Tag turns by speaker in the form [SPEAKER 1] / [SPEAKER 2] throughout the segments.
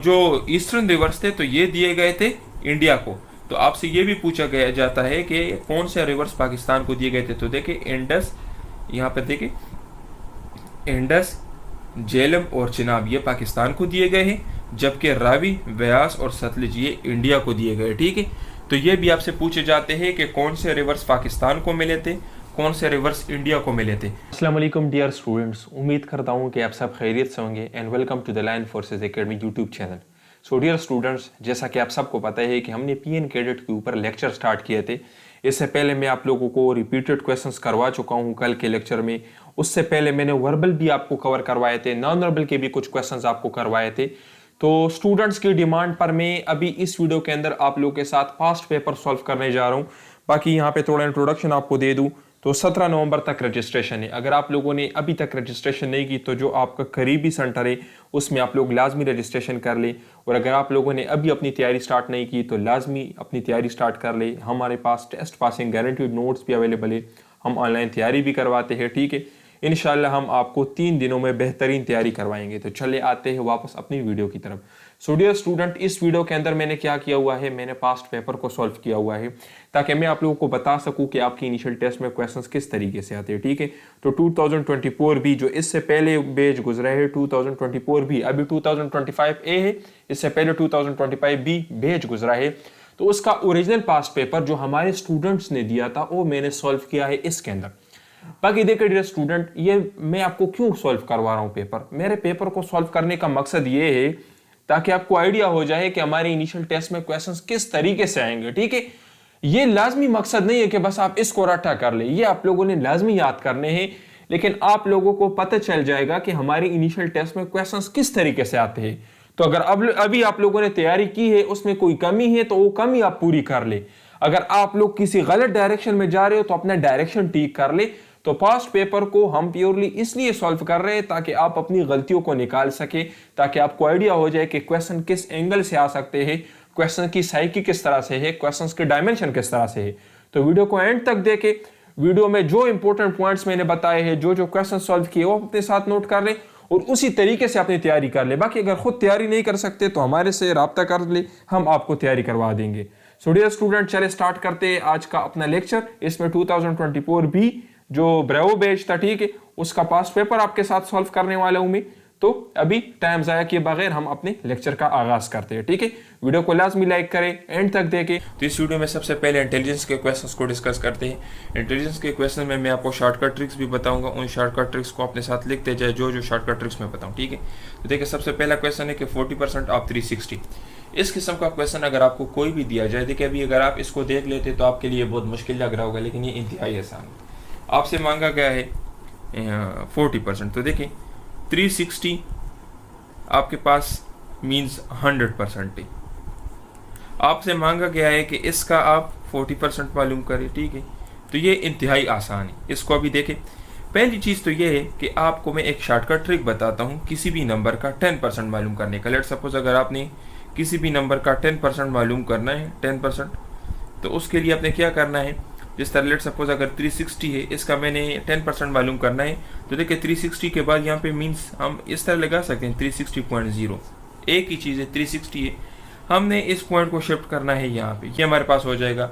[SPEAKER 1] जो eastern reverse थे तो ये दिए गए थे इंडिया को। तो आपसे ये भी पूछा गया जाता है कि कौन से रिवर्स पाकिस्तान को दिए गए थे। तो देखिए इंडस, यहाँ पर देखिए इंडस, झेलम और चिनाब ये पाकिस्तान को दिए गए हैं, जबकि रावी, व्यास और सतलज ये इंडिया को दिए गए। ठीक है, तो ये भी आपसे पूछे जाते हैं कि कौन से रिवर्स पाकिस्तान को मिले थे, कौन से रिवर्स इंडिया को मिले थे।
[SPEAKER 2] अस्सलाम वालेकुम डियर स्टूडेंट्स, उम्मीद करता हूँ कि आप सब खैरियत से होंगे and welcome to the Lion Forces Academy YouTube channel. So dear students, जैसा कि आप सबको पता है कि हमने पीएन कैडेट के ऊपर लेक्चर स्टार्ट किए थे। इससे पहले मैं आप लोगों को रिपीटेड क्वेश्चंस करवा चुका हूँ कल के लेक्चर में। उससे पहले मैंने वर्बल भी आपको कवर करवाए थे, नॉन वर्बल के भी कुछ क्वेश्चंस आपको करवाए थे। तो स्टूडेंट्स की डिमांड पर मैं अभी इस वीडियो के अंदर आप लोगों के साथ पास्ट पेपर सॉल्व करने जा रहा हूँ। बाकी यहाँ पे थोड़ा इंट्रोडक्शन आपको दे दूँ तो 17 नवंबर तक रजिस्ट्रेशन है। अगर आप लोगों ने अभी तक रजिस्ट्रेशन नहीं की तो जो आपका करीबी सेंटर है उसमें आप लोग लाजमी रजिस्ट्रेशन कर लें। और अगर आप लोगों ने अभी अपनी तैयारी स्टार्ट नहीं की तो लाजमी अपनी तैयारी स्टार्ट कर लें। हमारे पास टेस्ट पासिंग गारंटीड नोट्स भी अवेलेबल है, हम ऑनलाइन तैयारी भी करवाते हैं। ठीक है, इंशाल्लाह हम आपको 3 दिनों में बेहतरीन तैयारी करवाएंगे। तो चले आते हैं वापस अपनी वीडियो की तरफ। सो डियर स्टूडेंट, इस वीडियो के अंदर मैंने क्या किया हुआ है, मैंने पास्ट पेपर को सॉल्व किया हुआ है ताकि मैं आप लोगों को बता सकूं कि आपकी इनिशियल टेस्ट में क्वेश्चंस किस तरीके से आते हैं। ठीक है, तो 2024 भी जो इससे पहले बैच गुजरा है 2024 भी, अभी 2025 ए है, इससे पहले 2025 बी बैच गुजरा है। तो उसका ओरिजिनल पास्ट पेपर जो हमारे स्टूडेंट्स ने दिया था वो मैंने सॉल्व किया है इसके अंदर। बाकी देखिए डियर स्टूडेंट, ये मैं आपको क्यों सॉल्व करवा रहा हूँ पेपर, मेरे पेपर को सॉल्व करने का मकसद ये है ताकि आपको आइडिया हो जाए कि हमारे इनिशियल टेस्ट में क्वेश्चंस किस तरीके से आएंगे। ठीक है, ये लाजमी मकसद नहीं है कि बस आप इसको रट्टा कर ले, ये आप लोगों ने लाजमी याद करने हैं, लेकिन आप लोगों को पता चल जाएगा कि हमारे इनिशियल टेस्ट में क्वेश्चंस किस तरीके से आते हैं। तो अगर अभी आप लोगों ने तैयारी की है, उसमें कोई कमी है तो वो कमी आप पूरी कर ले। अगर आप लोग किसी गलत डायरेक्शन में जा रहे हो तो अपना डायरेक्शन ठीक कर ले। तो पास्ट पेपर को हम प्योरली इसलिए सॉल्व कर रहे हैं ताकि आप अपनी गलतियों को निकाल सके, ताकि आपको आइडिया हो जाए कि क्वेश्चन किस एंगल से आ सकते हैं, क्वेश्चन की साइकी किस तरह से है, क्वेश्चन के डायमेंशन किस तरह से है। तो वीडियो को एंड तक देखें। वीडियो में जो इंपॉर्टेंट पॉइंट्स मैंने बताए हैं, जो जो क्वेश्चन सॉल्व किए वो अपने साथ नोट कर लें और उसी तरीके से अपनी तैयारी कर ले। बाकी अगर खुद तैयारी नहीं कर सकते तो हमारे से राब्ता कर ले, हम आपको तैयारी करवा देंगे। सो डियर स्टूडेंट, चले स्टार्ट करते हैं आज का अपना लेक्चर। इसमें 2024 भी जो ब्रेवो बैच था, ठीक है, उसका पास्ट पेपर आपके साथ सॉल्व करने वाला हूं मैं। तो अभी टाइम जाया किए बगैर हम अपने लेक्चर का आगाज करते हैं। ठीक है, वीडियो को लाजमी लाइक करें, एंड तक देखें।
[SPEAKER 1] तो इस वीडियो में सबसे पहले इंटेलिजेंस के क्वेश्चंस को डिस्कस करते हैं। इंटेलिजेंस के क्वेश्चन में मैं आपको शॉर्टकट ट्रिक्स भी बताऊंगा, उन शॉर्टकट ट्रिक्स को अपने साथ लिखते जाए जो जो शॉर्टकट ट्रिक्स मैं बताऊं। ठीक है, तो देखिए सबसे पहला क्वेश्चन है कि 40% ऑफ 360। इस किस्म का क्वेश्चन अगर आपको कोई भी दिया जाए, देखिए अभी अगर आप इसको देख लेते तो आपके लिए बहुत मुश्किल लग रहा होगा, लेकिन ये इंतहाई आसान है। आपसे मांगा गया है 40%। तो देखिए 360 आपके पास मीन्स 100% है। आपसे मांगा गया है कि इसका आप 40% मालूम करें। ठीक है, तो ये इंतहाई आसान है। इसको अभी देखें। पहली चीज़ तो ये है कि आपको मैं एक शॉर्टकट ट्रिक बताता हूँ किसी भी नंबर का 10% मालूम करने का। लेट सपोज अगर आपने किसी भी नंबर का 10% मालूम करना है, 10%, तो उसके लिए आपने क्या करना है, जिस तरह लेट सपोज अगर 360 है, इसका मैंने 10% मालूम करना है। तो देखिए 360 के बाद यहाँ पे मीन्स हम इस तरह लगा सकते हैं 360.0, एक ही चीज़ है 360 है, हमने इस पॉइंट को शिफ्ट करना है यहाँ पे, ये हमारे पास हो जाएगा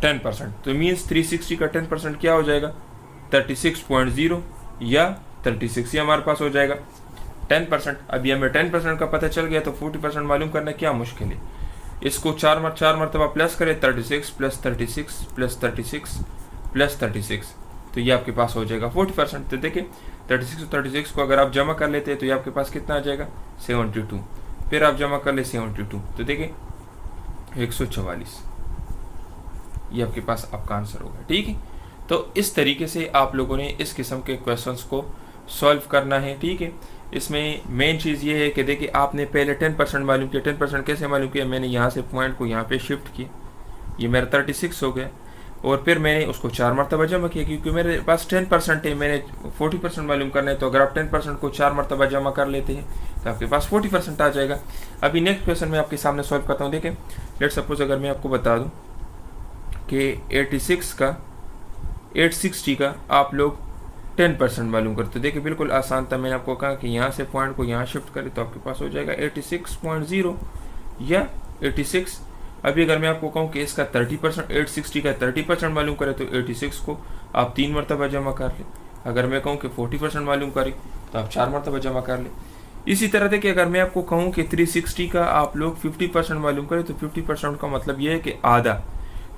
[SPEAKER 1] 10%। तो मीन्स 360 का 10% क्या हो जाएगा, 36.0 या 36, ये हमारे पास हो जाएगा 10%। अभी हमें 10% का पता चल गया तो 40% मालूम करना क्या मुश्किल है। इसको चार मरतबा प्लस करें, 36 + 36 + 36 + 36, तो ये आपके पास हो जाएगा 40%। तो देखिए 36 और 36 को अगर आप जमा कर लेते हैं तो ये आपके पास कितना आ जाएगा, 72। फिर आप जमा कर ले 72, तो देखिए 144, ये आपके पास आपका आंसर होगा। ठीक है, तो इस तरीके से आप लोगों ने इस किस्म के क्वेश्चंस को सॉल्व करना है। ठीक है, इसमें मेन चीज़ ये है कि देखिए आपने पहले 10% मालूम किया। 10% कैसे मालूम किया, मैंने यहाँ से पॉइंट को यहाँ पे शिफ्ट किया, ये मेरा 36 हो गया, और फिर मैंने उसको 4 मरतबा जमा किया क्योंकि मेरे पास 10% है, मैंने 40% मालूम करना है। तो अगर आप 10% को 4 मरतबा जमा कर लेते हैं तो आपके पास 40% आ जाएगा। अभी नेक्स्ट क्वेश्चन मैं आपके सामने सॉल्व करता हूँ। देखिए लेट सपोज अगर मैं आपको बता दूँ कि 860 का आप लोग 10% मालूम करें। तो देखिए बिल्कुल आसान था, मैंने आपको कहा कि यहाँ से पॉइंट को यहाँ शिफ्ट करें तो आपके पास हो जाएगा 86.0 या 86। अभी अगर मैं आपको कहूँ कि इसका 30%, 860 का 30% मालूम करें तो 86 को आप 3 मरतबा जमा कर लें। अगर मैं कहूँ कि 40% मालूम करें तो आप 4 मरतबा जमा कर लें। इसी तरह देखिए अगर मैं आपको कहूँ कि 360 का आप लोग 50% मालूम करें तो 50% का मतलब ये है कि आधा।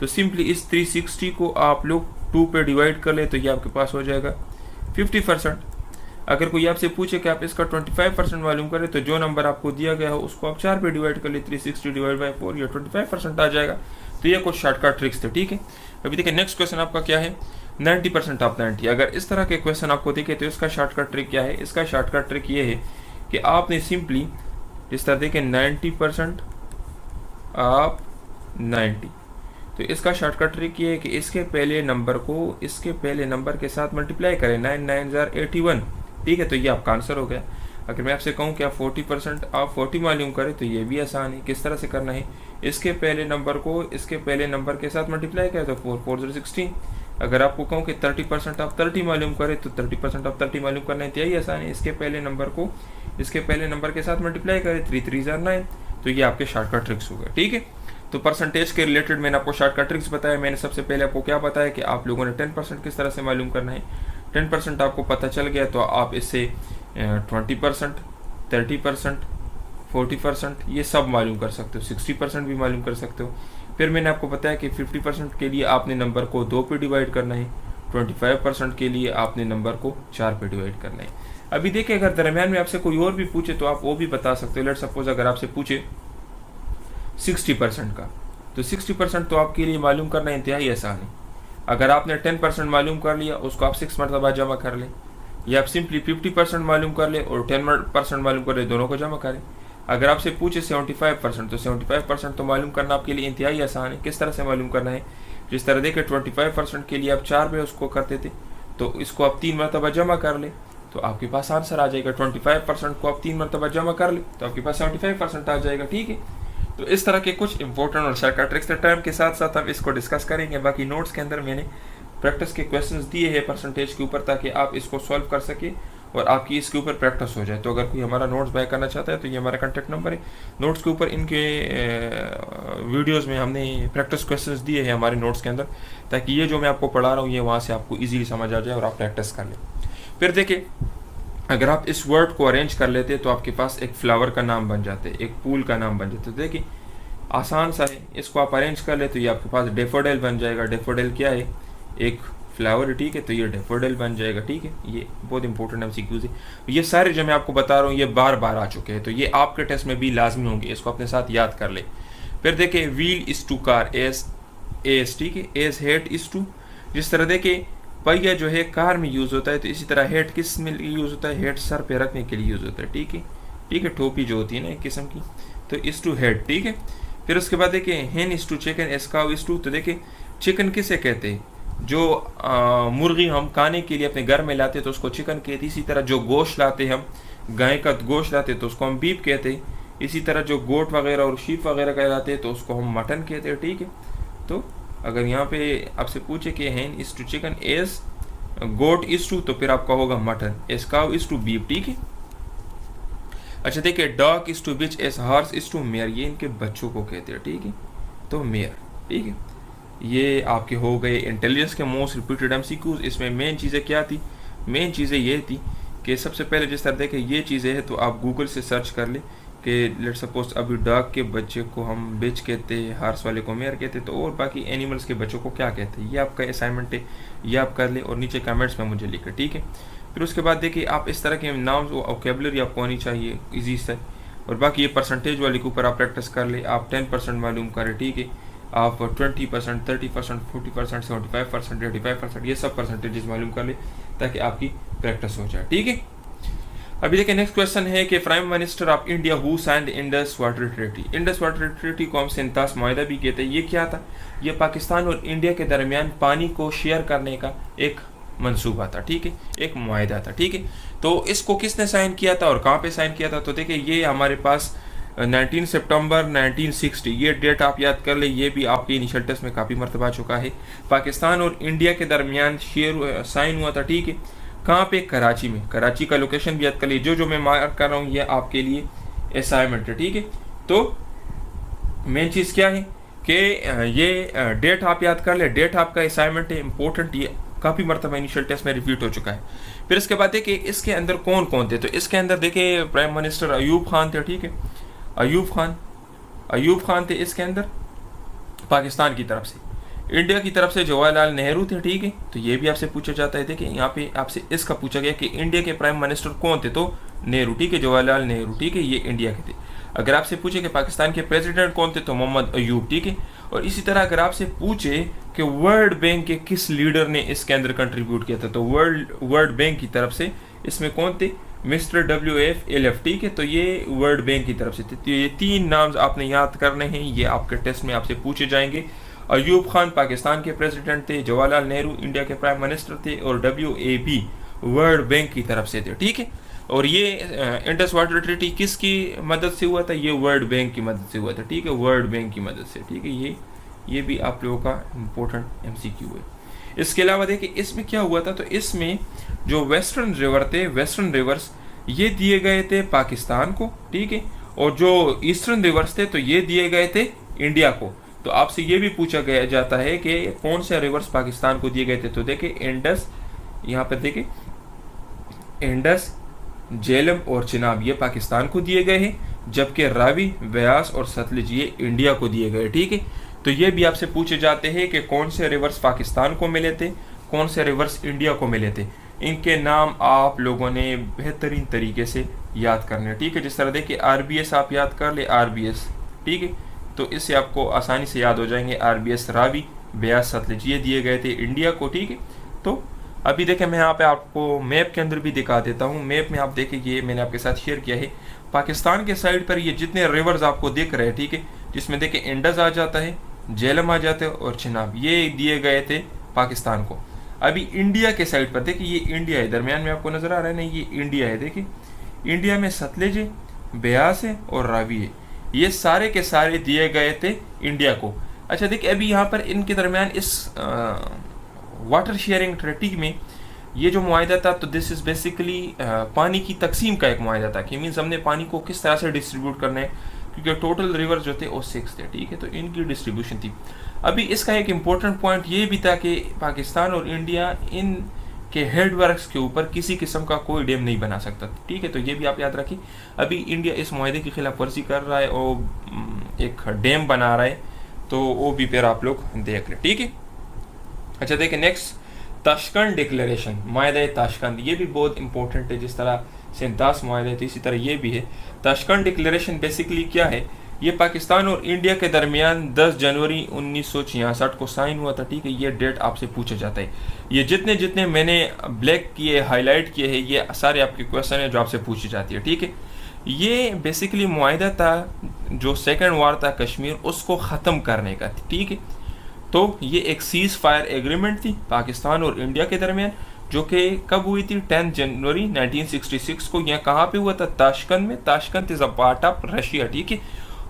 [SPEAKER 1] तो सिंपली इस 360 को आप लोग 2 पे डिवाइड कर ले तो ये आपके पास हो जाएगा 50%। अगर कोई आपसे पूछे कि आप इसका 25% मालूम करें तो जो नंबर आपको दिया गया हो उसको आप 4 पे डिवाइड कर ले, 360 डिवाइड बाई 4, या 25% आ जाएगा। तो ये कुछ शॉर्टकट ट्रिक्स थे, ठीक है। अभी देखिए नेक्स्ट क्वेश्चन आपका क्या है, 90% ऑफ 90। अगर इस तरह के क्वेश्चन आपको देखे तो इसका शॉर्टकट ट्रिक क्या है। इसका शॉर्टकट ट्रिक ये है कि आपने सिंपली जिस तरह देखें 90% ऑफ 90, तो इसका शॉर्टकट ट्रिक ये है कि इसके पहले नंबर को इसके पहले नंबर के साथ मल्टीप्लाई करें, 9 9 81, ठीक है। तो ये आपका आंसर हो गया। अगर मैं आपसे कहूँ कि आप 40% ऑफ 40 मालूम करें तो ये भी आसान है। किस तरह से करना है, इसके पहले नंबर को इसके पहले नंबर के साथ मल्टीप्लाई करें तो 4 4 16। अगर आपको कहूँ कि 30% ऑफ 30 मालूम करें तो 30% ऑफ 30 मालूम करना है, तो यही आसान है। इसके पहले नंबर को इसके पहले नंबर के साथ मल्टीप्लाई करें, 3 3 9। तो ये आपके शॉर्टकट ट्रिक्स हो गए, ठीक है। तो परसेंटेज के रिलेटेड मैंने आपको शॉर्टकट ट्रिक्स बताया। मैंने सबसे पहले आपको क्या बताया कि आप लोगों ने 10% किस तरह से मालूम करना है। 10% आपको पता चल गया तो आप इससे 20%, 30%, 40% ये सब मालूम कर सकते हो, 60% भी मालूम कर सकते हो। फिर मैंने आपको बताया कि 50% के लिए आपने नंबर को 2 पे डिवाइड करना है, 25% के लिए आपने नंबर को 4 पे डिवाइड करना है। अभी देखिए अगर दरमियान में आपसे कोई और भी पूछे तो आप वो भी बता सकते हो। लेट सपोज अगर आपसे पूछे 60% का, तो 60% तो आपके लिए मालूम करना इंतहाई आसान है। अगर आपने 10% मालूम कर लिया उसको आप 6 मरतबा जमा कर लें, या आप सिंपली 50% मालूम कर लें और 10% मालूम कर लें, दोनों को जमा करें। अगर आपसे पूछे 75%, तो 75% तो मालूम करना आपके लिए इंतहाई आसान है। किस तरह से मालूम करना है, जिस तरह देखिए 25% के लिए आप 4 पे उसको करते थे, तो इसको आप 3 मरतबा जमा कर लें तो आपके पास आंसर आ जाएगा। 25% को आप 3 मरतबा जमा कर लें तो आपके पास 75% आ जाएगा, ठीक है। तो इस तरह के कुछ इंपॉर्टेंट और शॉर्टकट ट्रिक्स टाइम के साथ साथ हम इसको डिस्कस करेंगे। बाकी नोट्स के अंदर मैंने प्रैक्टिस के क्वेश्चंस दिए हैं परसेंटेज के ऊपर, ताकि आप इसको सॉल्व कर सके और आपकी इसके ऊपर प्रैक्टिस हो जाए। तो अगर कोई हमारा नोट्स बाय करना चाहता है तो ये हमारा कॉन्टैक्ट नंबर है। नोट्स के ऊपर इनके वीडियोस में हमने प्रैक्टिस क्वेश्चंस दिए हैं हमारे नोट्स के अंदर, ताकि ये जो मैं आपको पढ़ा रहा हूँ ये वहाँ से आपको ईजीली समझ आ जाए और आप प्रैक्टिस कर लें। फिर देखिए अगर आप इस वर्ड को अरेंज कर लेते तो आपके पास एक फ्लावर का नाम बन जाते, एक फूल का नाम बन जाते। देखिए आसान सा है, इसको आप अरेंज कर ले तो ये आपके पास डेफोडिल बन जाएगा। डेफोडिल क्या है, एक फ्लावर, ठीक है। तो ये डेफोडिल बन जाएगा, ठीक है। ये बहुत इंपॉर्टेंट एमसीक्यूज है। ये सारे जो मैं आपको बता रहा हूँ ये बार बार आ चुके हैं, तो ये आपके टेस्ट में भी लाजमी होंगे, इसको अपने साथ याद कर ले। फिर देखिए wheel is to car, as, ठीक है। एस हेड इज टू, जिस तरह देखिए पहिया जो है कार में यूज़ होता है, तो इसी तरह हेड किस में यूज़ होता है, हेड सर पे रखने के लिए यूज़ होता है, ठीक है, ठीक है। टोपी जो होती है ना एक किस्म की, तो इज टू हेड, ठीक है। फिर उसके बाद देखिए हेन इज टू चिकन, एस्काउ इज टू, तो देखिए चिकन किसे कहते हैं, जो मुर्गी हम खाने के लिए अपने घर में लाते तो उसको चिकन कहते। इसी तरह जो गोश्त लाते हम, गाय का गोश्त लाते तो उसको हम बीफ कहते हैं। इसी तरह जो गोट वगैरह और शीप वगैरह का लाते हैं तो उसको हम मटन कहते हैं, ठीक है। तो अगर यहाँ पे आपसे पूछे कि hen is to chicken, as goat is to, तो फिर आपका होगा mutton, as cow is to beef, ठीक है। अच्छा देखिए dog is to bitch, as horse is to mare, ये इनके बच्चों को कहते हैं, ठीक है। तो मेयर, ठीक है। ये आपके हो गए इंटेलिजेंस के मोस्ट रिपीटेड एमसीक्यूज। इसमें मेन चीज़ें क्या थी, मेन चीज़ें ये थी कि सबसे पहले जिस तरह देखें ये चीज़ें हैं तो आप गूगल से सर्च कर ले कि लेट सपोज अभी डॉग के बच्चे को हम बिच कहते हैं, हार्स वाले को मेयर कहते हैं, तो और बाकी एनिमल्स के बच्चों को क्या कहते हैं। ये आपका असाइनमेंट है, ये आप कर ले और नीचे कमेंट्स में मुझे लिखें, ठीक है। फिर उसके बाद देखिए आप इस तरह के नाम वोकैबुलरी आपको आनी चाहिए ईजी से, और बाकी ये परसेंटेज वाले के ऊपर आप प्रैक्टिस कर ले। आप 10% मालूम करें, ठीक है। आप 20%, 30%, 40%, 75%, 85% ये सब परसेंटेजेस मालूम कर ले ताकि आपकी प्रैक्टिस हो जाए, ठीक है। अभी देखिए नेक्स्ट क्वेश्चन है कि prime minister of India who signed Indus water treaty. Indus water treaty को हम सिंतास मुआहदा भी कहते हैं। ये क्या था, ये पाकिस्तान और इंडिया के दरमियान पानी को शेयर करने का एक मंसूबा था, ठीक है, एक मुआहदा था, ठीक है। तो इसको किसने साइन किया था और कहाँ पे साइन किया था, तो देखिए ये हमारे पास 19 सितंबर 1960, ये डेट आप याद कर ले, ये भी आपके इनिशियल टेस्ट में काफ़ी मरतबा आ चुका है। पाकिस्तान और इंडिया के दरमियान शेयर साइन हुआ था, ठीक है। कहाँ पे? कराची में। कराची का लोकेशन भी याद कर लीजिए। जो मैं मार्क कर रहा हूँ ये आपके लिए असाइनमेंट है, ठीक है। तो मेन चीज़ क्या है कि ये डेट आप याद कर ले, डेट आपका असाइनमेंट है, इंपॉर्टेंट, ये काफ़ी मरतबा इनिशियल टेस्ट में रिपीट हो चुका है। फिर इसके बाद देखिए इसके अंदर कौन कौन थे। तो इसके अंदर देखिए प्राइम मिनिस्टर अयूब खान थे, ठीक है, अयूब खान थे इसके अंदर पाकिस्तान की तरफ से। इंडिया की तरफ से जवाहरलाल नेहरू थे, ठीक है। तो ये भी आपसे पूछा जाता है। देखिए यहाँ पे आपसे इसका पूछा गया कि इंडिया के प्राइम मिनिस्टर कौन थे, तो नेहरू, ठीक है, जवाहरलाल नेहरू, ठीक है, ये इंडिया के थे। अगर आपसे पूछे कि पाकिस्तान के प्रेसिडेंट कौन थे, तो मोहम्मद अयूब, ठीक है। और इसी तरह अगर आपसे पूछे कि वर्ल्ड बैंक के किस लीडर ने इसके अंदर कंट्रीब्यूट किया था, तो वर्ल्ड बैंक की तरफ से इसमें कौन थे? मिस्टर WF ठीक है। तो ये वर्ल्ड बैंक की तरफ से थे। तो ये 3 नाम्स आपने याद करने हैं, ये आपके टेस्ट में आपसे पूछे जाएंगे। अयूब खान पाकिस्तान के प्रेसिडेंट थे, जवाहरलाल नेहरू इंडिया के प्राइम मिनिस्टर थे, और WAB वर्ल्ड बैंक की तरफ से थे, ठीक है। और ये इंडस वाटर ट्रीटी किसकी मदद से हुआ था? ये वर्ल्ड बैंक की मदद से हुआ था, ठीक है, वर्ल्ड बैंक की मदद से, ठीक है। ये भी आप लोगों का इम्पोर्टेंट MCQ है। इसके अलावा देखिए इसमें क्या हुआ था, तो इसमें जो वेस्टर्न रिवर थे, वेस्टर्न रिवर्स ये दिए गए थे पाकिस्तान को, ठीक है, और जो ईस्टर्न रिवर्स थे तो ये दिए गए थे इंडिया को। तो आपसे ये भी पूछा गया जाता है कि कौन से रिवर्स पाकिस्तान को दिए गए थे। तो देखिए इंडस, यहाँ पर देखिए इंडस, झेलम और चिनाब ये पाकिस्तान को दिए गए हैं, जबकि रावी, व्यास और सतलुज ये इंडिया को दिए गए, ठीक है। तो ये भी आपसे पूछे जाते हैं कि कौन से रिवर्स पाकिस्तान को मिले थे, कौन से रिवर्स इंडिया को मिले थे। इनके नाम आप लोगों ने बेहतरीन तरीके से याद करने, ठीक है। जिस तरह देखिए RBS आप याद कर ले, RBS, ठीक है, तो इससे आपको आसानी से याद हो जाएंगे। RBS रावी, व्यास, सतलुज ये दिए गए थे इंडिया को, ठीक है। तो अभी देखें मैं यहाँ पे आपको मैप के अंदर भी दिखा देता हूँ। मैप में आप देखें ये मैंने आपके साथ शेयर किया है। पाकिस्तान के साइड पर ये जितने रिवर्स आपको दिख रहे हैं, ठीक है, जिसमें देखिए इंडस आ जाता है, झेलम आ जाते हैं और चिनाब, ये दिए गए थे पाकिस्तान को। अभी इंडिया के साइड पर देखिए ये इंडिया है, दरमियान में आपको नजर आ रहा है ना, ये इंडिया है। देखिए इंडिया में सतलुज है, ब्यास है और रावी है, ये सारे के सारे दिए गए थे इंडिया को। अच्छा देखिए अभी यहाँ पर इनके दरमियान इस वाटर शेयरिंग ट्रीटी में ये जो मुआहिदा था, तो दिस इज़ बेसिकली पानी की तकसीम का एक मुआहिदा था कि मीन्स हमने पानी को किस तरह से डिस्ट्रीब्यूट करना है, क्योंकि टोटल रिवर जो थे वो 6 थे, ठीक है, तो इनकी डिस्ट्रीब्यूशन थी। अभी इसका एक इम्पोर्टेंट पॉइंट ये भी था कि पाकिस्तान और इंडिया इन के हेड वर्क्स के ऊपर किसी किस्म का कोई डैम नहीं बना सकता, ठीक है। तो ये भी आप याद रखिए। अभी इंडिया इस मुआहिदे की खिलाफ वर्जी कर रहा है और एक डैम बना रहा है, तो वो भी फिर आप लोग देख लें, ठीक है। अच्छा देखिए नेक्स्ट, ताशकंद डिक्लेरेशन, मुआहिदा ताशकंद, ये भी बहुत इंपॉर्टेंट है। जिस तरह सेंतास मुआहिदा है इसी तरह ये भी है। ताशकंद डिक्लेरेशन बेसिकली क्या है, ये पाकिस्तान और इंडिया के दरमियान 10 जनवरी 1966 को साइन हुआ था, ठीक है। ये डेट आपसे पूछा जाता है। ये जितने जितने मैंने ब्लैक किए, हाईलाइट किए हैं, ये सारे आपके क्वेश्चन है जो आपसे पूछी जाती है, ठीक है। ये बेसिकली मुआहिदा था जो सेकेंड वार था कश्मीर, उसको ख़त्म करने का, ठीक है। तो ये एक सीज फायर एग्रीमेंट थी पाकिस्तान और इंडिया के दरमियान, जो कि कब हुई थी? 10 जनवरी 1966 को। यह कहाँ पे हुआ था? ताशकंद में। Tashkent is a part of Russia, ठीक है।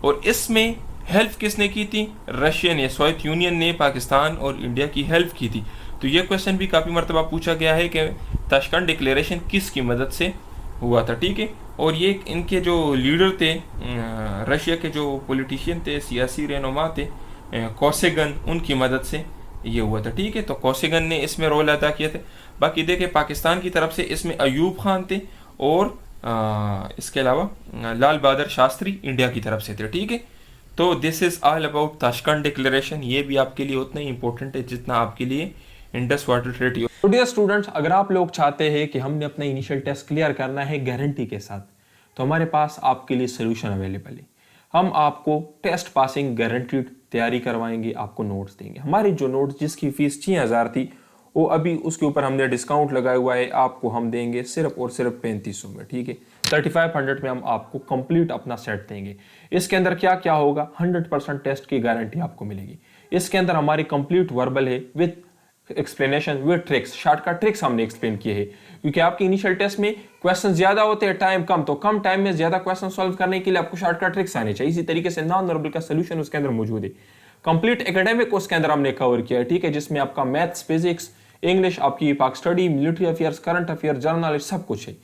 [SPEAKER 1] और इसमें हेल्प किसने की थी? रशिया ने, सोवियत यूनियन ने पाकिस्तान और इंडिया की हेल्प की थी। तो ये क्वेश्चन भी काफ़ी मरतबा पूछा गया है कि ताशकंद डिक्लेरेशन किसकी मदद से हुआ था, ठीक है। और ये इनके जो लीडर थे, रशिया के जो पॉलिटिशियन थे, सियासी रहनुमा थे, कोसेगन, उनकी मदद से ये हुआ था, ठीक है। तो कोसेगन ने इसमें रोल अदा किया था। बाकी देखिए पाकिस्तान की तरफ से इसमें अयूब खान थे और इसके अलावा लाल बहादुर शास्त्री इंडिया की तरफ से थे, ठीक है। तो this is all about Tashkent declaration. ये भी आपके लिए उतना ही इंपॉर्टेंट है जितना आपके लिए इंडस वाटर ट्रीटी।
[SPEAKER 2] तो डियर स्टूडेंट्स, अगर आप लोग चाहते हैं कि हमने अपना इनिशियल टेस्ट क्लियर करना है गारंटी के साथ, तो हमारे पास आपके लिए सोल्यूशन अवेलेबल है। हम आपको टेस्ट पासिंग गारंटीड तैयारी करवाएंगे, आपको नोट्स देंगे। हमारी जो नोट्स जिसकी फीस 6000 थी, वो अभी उसके ऊपर हमने डिस्काउंट लगाया हुआ है, आपको हम देंगे सिर्फ और सिर्फ 3500 में, ठीक है। 3500 में हम आपको कंप्लीट अपना सेट देंगे। इसके अंदर क्या क्या होगा? 100% टेस्ट की गारंटी आपको मिलेगी। इसके अंदर हमारी कंप्लीट वर्बल है with explanation with tricks, shortcut tricks हमने एक्सप्लेन किए हैं, क्योंकि आपके इनिशियल टेस्ट में क्वेश्चन ज्यादा होते हैं, टाइम कम, तो कम टाइम में ज्यादा क्वेश्चन सॉल्व करने के लिए आपको शॉर्टकट ट्रिक्स आने चाहिए। इसी तरीके से नॉन वर्बल का सोल्यूशन उसके अंदर मौजूद है। कंप्लीट एकेडमिक उसके अंदर हमने कवर किया है, ठीक है, जिसमें आपका मैथ्स, फिजिक्स, इंग्लिश, आपकी पाक study, military affairs, current affair, general knowledge, सब कुछ है।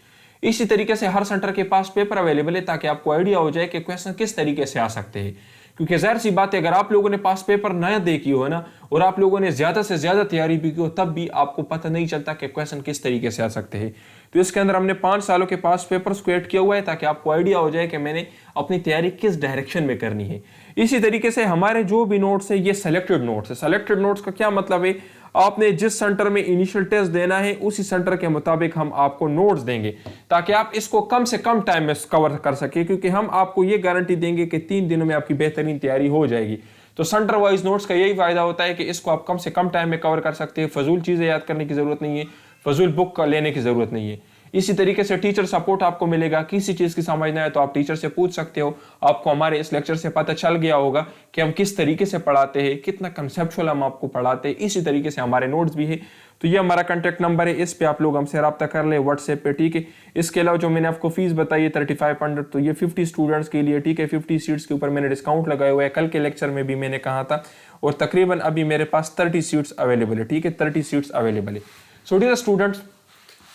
[SPEAKER 2] इसी तरीके से हर सेंटर के पास पेपर अवेलेबल है ताकि आपको आइडिया हो जाए कि क्वेश्चन किस तरीके से आ सकते हैं। क्योंकि जाहिर सी बात है, अगर आप लोगों ने पास पेपर नया देखी हो ना और आप लोगों ने ज्यादा से ज्यादा तैयारी भी की हो, तब भी आपको पता नहीं चलता कि क्वेश्चन किस तरीके से आ सकते हैं। तो इसके अंदर हमने 5 सालों के पास पेपर्स को ऐड किया हुआ है ताकि आपको आइडिया हो जाए कि मैंने अपनी तैयारी किस डायरेक्शन में करनी है। इसी तरीके से हमारे जो भी नोट्स है ये सेलेक्टेड नोट्स है। सेलेक्टेड नोट्स का क्या मतलब है, आपने जिस सेंटर में इनिशियल टेस्ट देना है उसी सेंटर के मुताबिक हम आपको नोट्स देंगे ताकि आप इसको कम से कम टाइम में कवर कर सके, क्योंकि हम आपको ये गारंटी देंगे कि 3 दिनों में आपकी बेहतरीन तैयारी हो जाएगी। तो सेंटर वाइज नोट्स का यही फायदा होता है कि इसको आप कम से कम टाइम में कवर कर सकते हैं। फजूल चीजें याद करने की जरूरत नहीं है, फजूल बुक का लेने की जरूरत नहीं है। इसी तरीके से टीचर सपोर्ट आपको मिलेगा। किसी चीज की समझना है तो आप टीचर से पूछ सकते हो। आपको हमारे इस लेक्चर से पता चल गया होगा कि हम किस तरीके से पढ़ाते हैं, कितना कंसेप्चुअल हम आपको पढ़ाते हैं। इसी तरीके से हमारे नोट्स भी है। तो ये हमारा कांटेक्ट नंबर है, इस पे आप लोग हमसे रब्ता कर ले व्हाट्सएप पे, ठीक है। इसके अलावा जो मैंने आपको फीस बताई है 3500, तो ये 50 स्टूडेंट्स के लिए, ठीक है। 50 सीट्स के ऊपर मैंने डिस्काउंट लगाया हुआ है। कल के लेक्चर में भी मैंने कहा था, और तकरीबन अभी मेरे पास 30 सीट्स अवेलेबल है, ठीक है। 30 सीट्स अवेलेबल है। सो डियर स्टूडेंट्स,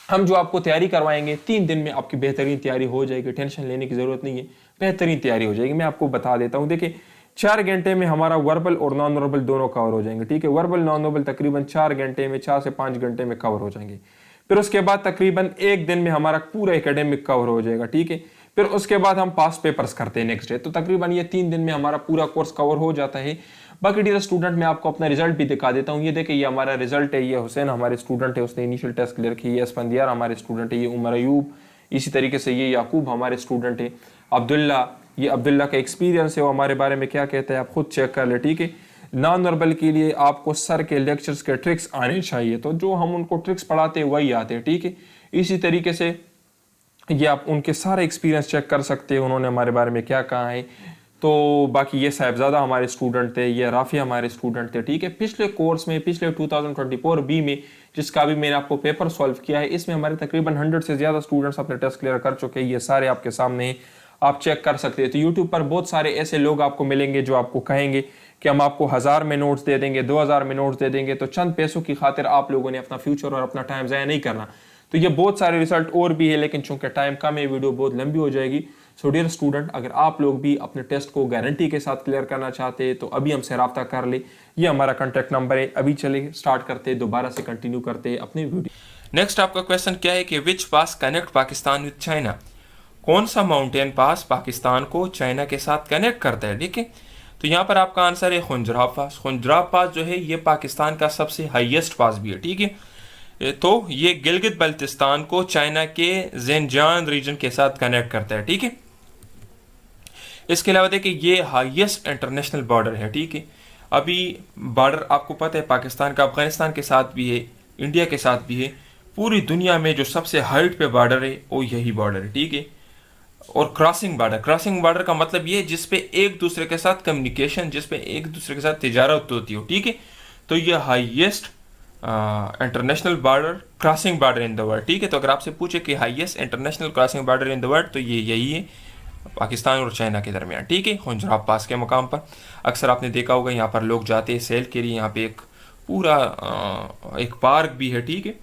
[SPEAKER 2] हम जो आपको तैयारी करवाएंगे 3 दिन में आपकी बेहतरीन तैयारी हो जाएगी। टेंशन लेने की जरूरत नहीं है, बेहतरीन तैयारी हो जाएगी। मैं आपको बता देता हूं, देखिए 4 घंटे में हमारा वर्बल और नॉन वर्बल दोनों कवर हो जाएंगे, ठीक है। वर्बल नॉन वर्बल तकरीबन 4 घंटे में, 4 से 5 घंटे में कवर हो जाएंगे। फिर उसके बाद तकरीबन 1 दिन में हमारा पूरा एकेडमिक कवर हो जाएगा, ठीक है। फिर उसके बाद हम पास पेपर्स करते हैं नेक्स्ट डे। तो तकरीबन ये 3 दिन में हमारा पूरा कोर्स कवर हो जाता है। बाकी डियर स्टूडेंट, मैं आपको अपना रिजल्ट भी दिखा देता हूँ। ये देखिए, ये हमारा रिजल्ट है। ये हुसैन हमारे स्टूडेंट है, उसने इनिशियल टेस्ट क्लियर की। ये स्पंदियार हमारे स्टूडेंट है। ये उमर अयूब, इसी तरीके से ये याकूब हमारे स्टूडेंट है। अब्दुल्ला, ये अब्दुल्ला का एक्सपीरियंस है, वो हमारे बारे में क्या कहता है आप खुद चेक कर ले, ठीक है। नॉन वर्बल के लिए आपको सर के लेक्चर्स के ट्रिक्स आने चाहिए, तो जो हम उनको ट्रिक्स पढ़ाते हैं वही आते हैं, ठीक है। इसी तरीके से ये आप उनके सारे एक्सपीरियंस चेक कर सकते हैं, उन्होंने हमारे बारे में क्या कहा है। तो बाकी ये साहिबजादा हमारे स्टूडेंट थे, ये राफी हमारे स्टूडेंट थे, ठीक है। पिछले कोर्स में, पिछले 2024 बी में, जिसका भी मैंने आपको पेपर सॉल्व किया है, इसमें हमारे तकरीबन 100 से ज़्यादा स्टूडेंट्स अपने टेस्ट क्लियर कर चुके हैं। ये सारे आपके सामने हैं, आप चेक कर सकते हैं। तो यूट्यूब पर बहुत सारे ऐसे लोग आपको मिलेंगे जो आपको कहेंगे कि हम आपको 1000 में नोट्स दे देंगे, 2000 में नोट्स दे देंगे। तो चंद पैसों की खातिर आप लोगों ने अपना फ्यूचर और अपना टाइम ज़ाया नहीं करना। तो ये बहुत सारे रिजल्ट और भी है, लेकिन चूंकि टाइम कम है, वीडियो बहुत लंबी हो जाएगी। सो डियर स्टूडेंट, अगर आप लोग भी अपने टेस्ट को गारंटी के साथ क्लियर करना चाहते हैं तो अभी हमसे रब्ता कर ले। ये हमारा कॉन्टैक्ट नंबर है। अभी चले स्टार्ट करते हैं, दोबारा से कंटिन्यू करते हैं अपनी वीडियो।
[SPEAKER 1] नेक्स्ट आपका क्वेश्चन क्या है कि विच पास कनेक्ट पाकिस्तान विद चाइना। कौन सा माउंटेन पास पाकिस्तान को चाइना के साथ कनेक्ट करता है, ठीक है। तो यहाँ पर आपका आंसर है खुंजराब पास। खुंजराब पास जो है ये पाकिस्तान का सबसे हाईएस्ट पास भी है, ठीक है। तो ये गिलगित बल्तिस्तान को चाइना के ज़ेनजियांग रीजन के साथ कनेक्ट करता है, ठीक है। इसके अलावा देखिए, ये हाईएस्ट इंटरनेशनल बॉर्डर है, ठीक है। अभी बॉर्डर आपको पता है पाकिस्तान का अफगानिस्तान के साथ भी है, इंडिया के साथ भी है। पूरी दुनिया में जो सबसे हाइट पे बॉर्डर है वो यही बॉर्डर है, ठीक है। और क्रॉसिंग बॉर्डर का मतलब ये जिसपे एक दूसरे के साथ कम्युनिकेशन, जिसपे एक दूसरे के साथ तिजारत होती हो, ठीक है। तो ये highest international border, crossing border in the world, ठीक है। तो अगर आपसे पूछे कि highest international crossing border in the world, तो ये यही है पाकिस्तान और चाइना के दरमियान, ठीक है। खुंजराब पास के मुकाम पर अक्सर आपने देखा होगा यहाँ पर लोग जाते हैं सेल के लिए। यहाँ पे एक पूरा एक पार्क भी है, ठीक है।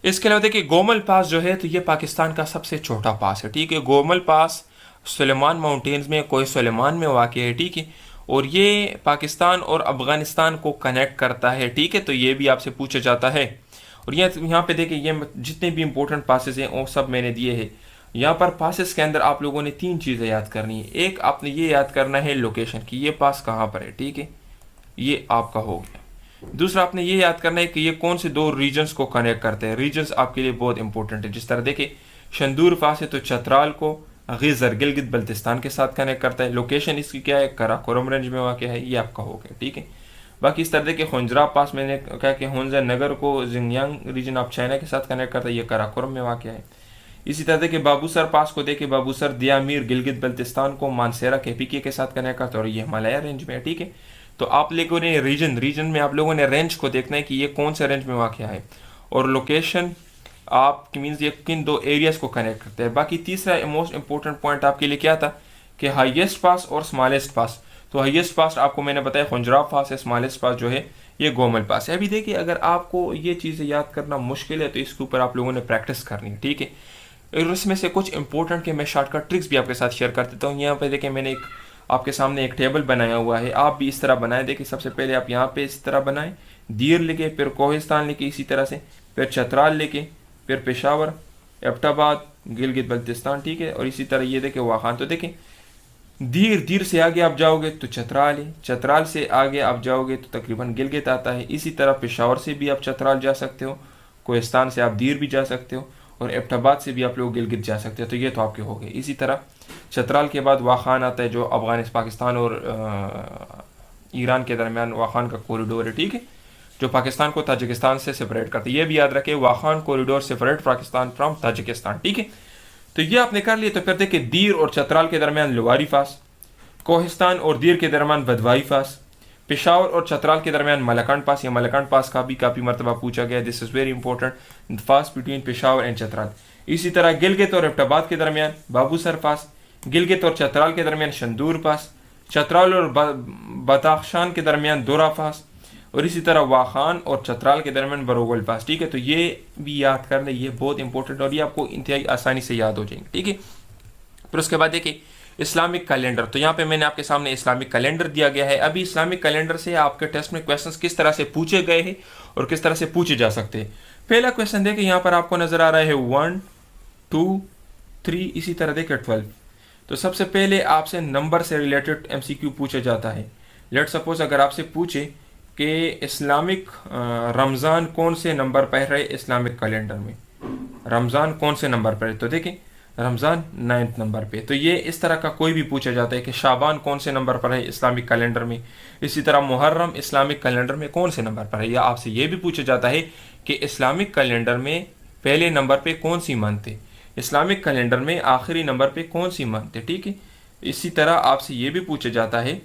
[SPEAKER 1] इसके अलावा देखिए, गोमल पास जो है तो ये पाकिस्तान का सबसे छोटा पास है, ठीक है। गोमल पास सुलेमान माउंटेन्स में, कोई सुलेमान में वाक़ है, ठीक है। और ये पाकिस्तान और अफगानिस्तान को कनेक्ट करता है, ठीक है। तो ये भी आपसे पूछा जाता है। और यहाँ पे देखिए, ये जितने भी इंपॉर्टेंट पासेस हैं वो सब मैंने दिए हैं। यहाँ पर पासेस के अंदर आप लोगों ने 3 चीज़ें याद करनी है। एक, आपने ये याद करना है लोकेशन की, ये पास कहाँ पर है, ठीक है, ये आपका हो गया। दूसरा, आपने ये याद करना है कि ये कौन से 2 रीजन्स को कनेक्ट करते हैं। रीजन्स आपके लिए बहुत इंपॉर्टेंट है। जिस तरह देखिए, शंदूर पास है तो चतराल को गिजर गिलगित बल्तिस्तान के साथ कनेक्ट करता है। लोकेशन इसकी क्या है, कराकोरम रेंज में वाक़ है, ये आपका हो गया, ठीक है। बाकी इस तरह देखिए, खुंजराब पास मैंने कहा कि हुंजर नगर को जिंगयांग रीजन आप चाइना के साथ कनेक्ट करता है, ये कराकोरम में वाक़ है। इसी तरह देखिए, बाबूसर पास को देखिए, बाबूसर दियामीर गिलगित बल्तिस्तान को मानसेरा केपीके के साथ कनेक्ट करता है, और ये हिमालय रेंज में है, ठीक है। तो आप लोगों ने रीजन में आप लोगों ने रेंज को देखना है कि ये कौन से रेंज में वाक़ है, और लोकेशन आप मीन्स ये किन 2 एरियाज को कनेक्ट करते हैं। बाकी तीसरा मोस्ट इंपॉर्टेंट पॉइंट आपके लिए क्या था कि हाईएस्ट पास और स्मॉलेस्ट पास। तो हाईएस्ट पास आपको मैंने बताया खुंजराब पास है, स्मॉलेस्ट पास जो है ये गोमल पास है। अभी देखिए अगर आपको ये चीज़ें याद करना मुश्किल है तो इसके ऊपर आप लोगों ने प्रैक्टिस करनी है, ठीक है। और इसमें से कुछ इंपॉर्टेंट के मैं शॉर्टकट ट्रिक्स भी आपके साथ शेयर कर देता हूँ। यहाँ पे देखिए मैंने एक आपके सामने एक टेबल बनाया हुआ है, आप भी इस तरह बनाएं। देखिए सबसे पहले आप यहाँ पे इस तरह बनाएं, दीर लिखे, फिर कोहिस्तान लिखे इसी तरह से, फिर चतराल लिखे, फिर पेशावर, एबटाबाद, गिलगित बल्तिस्तान, ठीक है। और इसी तरह ये देखें वाखान। तो देखें दीर से आगे आप जाओगे तो चतराल है, चतराल से आगे आप जाओगे तो तकरीबन गिलगित आता है। इसी तरह पेशावर से भी आप चतराल जा सकते हो, कोहिस्तान से आप दीर भी जा सकते हो, और एबटाबाद से भी आप लोग गिलगित जा सकते हो। तो ये तो आपके हो गए। इसी तरह चतराल के बाद वाखान आता है जो अफगानिस्तान, पाकिस्तान और ईरान के दरमियान वाखान का कॉरिडोर है, ठीक है, जो पाकिस्तान को ताजिकिस्तान से सेपरेट करता है। ये भी याद रखें, Wakhan corridor separate Pakistan from Tajikistan, ठीक है। तो ये आपने कर लिया। तो फिर देखिए दीर और चतराल के दरमियान लुवारी फास, कोहिस्तान और दीर के दरमियान बदवाई फास, पेशावर और चतराल के दरमियान मलकंड पास। या मलकंड पास का भी काफ़ी मरतबा पूछा गया, दिस इज़ वेरी इंपॉर्टेंट, फास बिटवीन पेशावर एंड चतराल। इसी तरह गिलगित और एबटाबाद के दरमियान बाबूसर पास, गिलगित और चतराल के दरमियान शंदूर पास, चतराल और बदाख्शान के दरमियान दोरा पास, और इसी तरह वाखान और चतराल के दरमियान बरोगल पास, ठीक है। तो ये भी याद कर लें, ये बहुत इंपॉर्टेंट और ये आपको इंतहाई आसानी से याद हो जाएंगे, ठीक है। फिर उसके बाद देखिए इस्लामिक कैलेंडर। तो यहाँ पे मैंने आपके सामने इस्लामिक कैलेंडर दिया गया है। अभी इस्लामिक कैलेंडर से आपके टेस्ट में क्वेश्चंस किस तरह से पूछे गए हैं और किस तरह से पूछे जा सकते हैं। पहला क्वेश्चन देखिए यहाँ पर आपको नजर आ रहा है 1, 2, 3, इसी तरह देखिए 12। तो सबसे पहले आपसे नंबर से रिलेटेड MCQ पूछा जाता है। लेट सपोज अगर आपसे पूछे कि इस्लामिक रमज़ान कौन से नंबर पर है इस्लामिक कैलेंडर में, रमज़ान कौन से नंबर पर है, तो देखें रमज़ान 9th नंबर पे। तो ये इस तरह का कोई भी पूछा जाता है कि शाबान कौन से नंबर पर है इस्लामिक कैलेंडर में। इसी तरह मुहर्रम इस्लामिक कैलेंडर में कौन से नंबर पर है। या आपसे ये भी पूछा जाता है कि इस्लामिक कैलेंडर में पहले नंबर पे कौन सी मंथ है, इस्लामिक कैलेंडर में आखिरी नंबर पे कौन सी मंथ है, ठीक है। इसी तरह आपसे ये भी पूछा जाता है